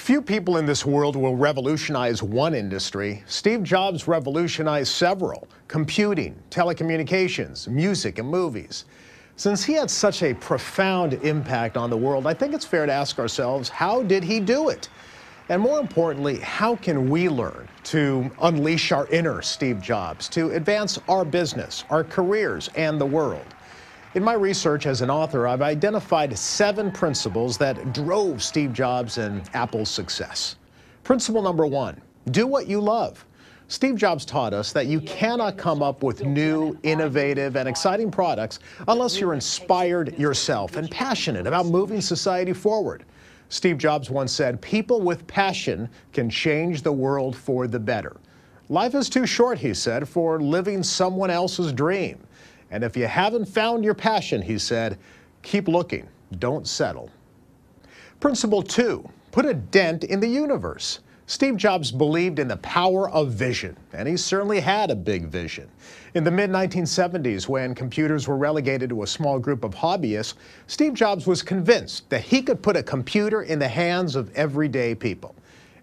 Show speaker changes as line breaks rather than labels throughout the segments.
Few people in this world will revolutionize one industry. Steve Jobs revolutionized several: computing, telecommunications, music, and movies. Since he had such a profound impact on the world, I think it's fair to ask ourselves, how did he do it? And more importantly, how can we learn to unleash our inner Steve Jobs, to advance our business, our careers, and the world? In my research as an author, I've identified 7 principles that drove Steve Jobs and Apple's success. Principle number 1, do what you love. Steve Jobs taught us that you cannot come up with new, innovative, and exciting products unless you're inspired yourself and passionate about moving society forward. Steve Jobs once said, "People with passion can change the world for the better." Life is too short, he said, for living someone else's dream. And if you haven't found your passion, he said, keep looking, don't settle. Principle 2, put a dent in the universe. Steve Jobs believed in the power of vision, and he certainly had a big vision. In the mid-1970s, when computers were relegated to a small group of hobbyists, Steve Jobs was convinced that he could put a computer in the hands of everyday people.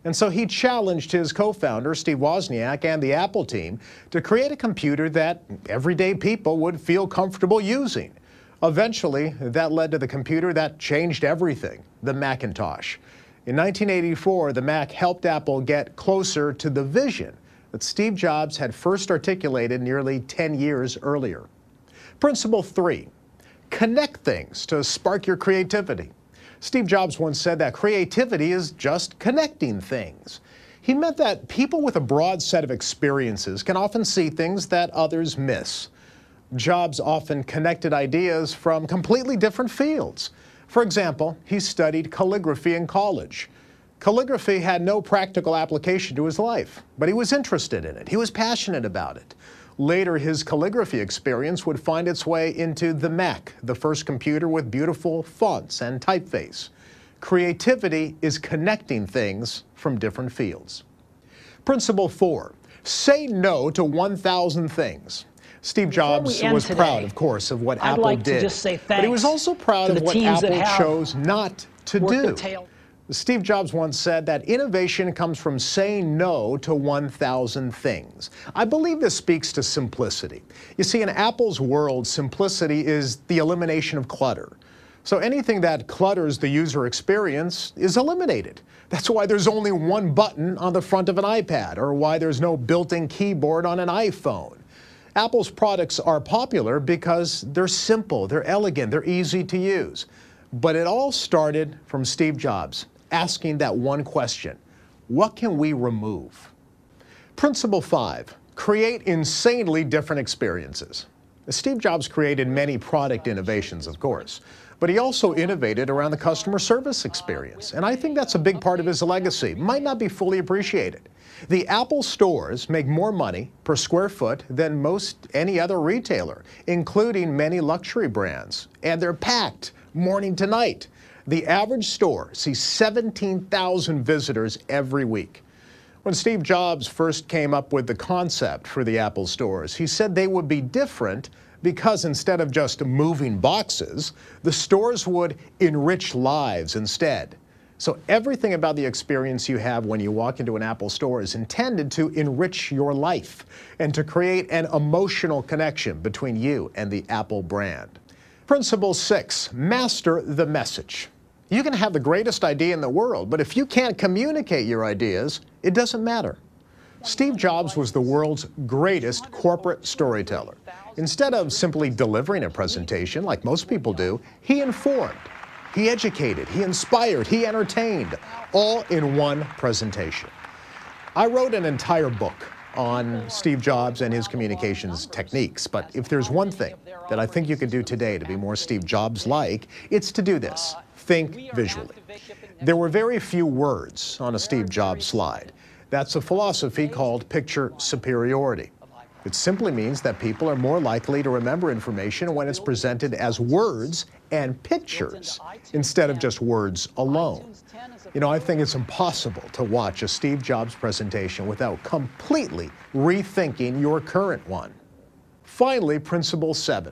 And so he challenged his co-founder, Steve Wozniak, and the Apple team to create a computer that everyday people would feel comfortable using. Eventually, that led to the computer that changed everything, the Macintosh. In 1984, the Mac helped Apple get closer to the vision that Steve Jobs had first articulated nearly 10 years earlier. Principle 3, connect things to spark your creativity. Steve Jobs once said that creativity is just connecting things. He meant that people with a broad set of experiences can often see things that others miss. Jobs often connected ideas from completely different fields. For example, he studied calligraphy in college. Calligraphy had no practical application to his life, but he was interested in it. He was passionate about it. Later, his calligraphy experience would find its way into the Mac, the first computer with beautiful fonts and typeface. Creativity is connecting things from different fields. Principle 4, say no to 1,000 things. Steve Jobs was proud, of course, of what Apple did, but he was also proud of what Apple chose not to do. Steve Jobs once said that innovation comes from saying no to 1,000 things. I believe this speaks to simplicity. You see, in Apple's world, simplicity is the elimination of clutter. So anything that clutters the user experience is eliminated. That's why there's only one button on the front of an iPad, or why there's no built-in keyboard on an iPhone. Apple's products are popular because they're simple, they're elegant, they're easy to use. But it all started from Steve Jobs asking that one question: what can we remove? Principle 5, create insanely different experiences. Steve Jobs created many product innovations, of course, but he also innovated around the customer service experience. And I think that's a big part of his legacy, might not be fully appreciated. The Apple stores make more money per square foot than most any other retailer, including many luxury brands. And they're packed morning to night. The average store sees 17,000 visitors every week. When Steve Jobs first came up with the concept for the Apple stores, he said they would be different because instead of just moving boxes, the stores would enrich lives instead. So everything about the experience you have when you walk into an Apple store is intended to enrich your life and to create an emotional connection between you and the Apple brand. Principle 6, master the message. You can have the greatest idea in the world, but if you can't communicate your ideas, it doesn't matter. Steve Jobs was the world's greatest corporate storyteller. Instead of simply delivering a presentation like most people do, he informed, he educated, he inspired, he entertained, all in one presentation. I wrote an entire book on Steve Jobs and his communications techniques, but if there's one thing that I think you can do today to be more Steve Jobs-like, it's to do this: think visually. There were very few words on a Steve Jobs slide. That's a philosophy called picture superiority. It simply means that people are more likely to remember information when it's presented as words and pictures instead of just words alone. You know, I think it's impossible to watch a Steve Jobs presentation without completely rethinking your current one. Finally, principle 7,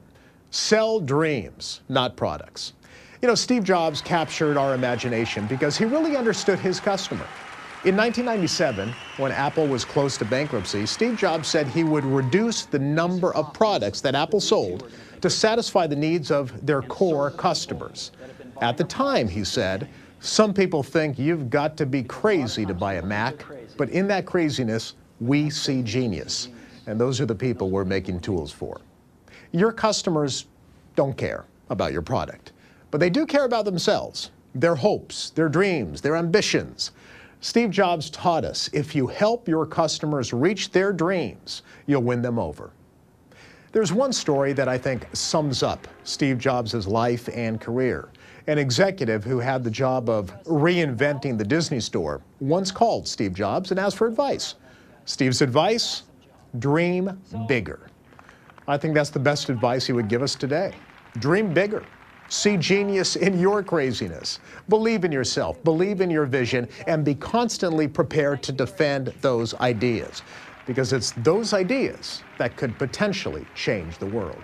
sell dreams, not products. You know, Steve Jobs captured our imagination because he really understood his customer. In 1997, when Apple was close to bankruptcy, Steve Jobs said he would reduce the number of products that Apple sold to satisfy the needs of their core customers. At the time, he said, some people think you've got to be crazy to buy a Mac, but in that craziness, we see genius. And those are the people we're making tools for. Your customers don't care about your product, but they do care about themselves, their hopes, their dreams, their ambitions. Steve Jobs taught us if you help your customers reach their dreams, you'll win them over. There's one story that I think sums up Steve Jobs' life and career. An executive who had the job of reinventing the Disney store once called Steve Jobs and asked for advice. Steve's advice? Dream bigger. I think that's the best advice he would give us today. Dream bigger. See genius in your craziness. Believe in yourself, believe in your vision, and be constantly prepared to defend those ideas. Because it's those ideas that could potentially change the world.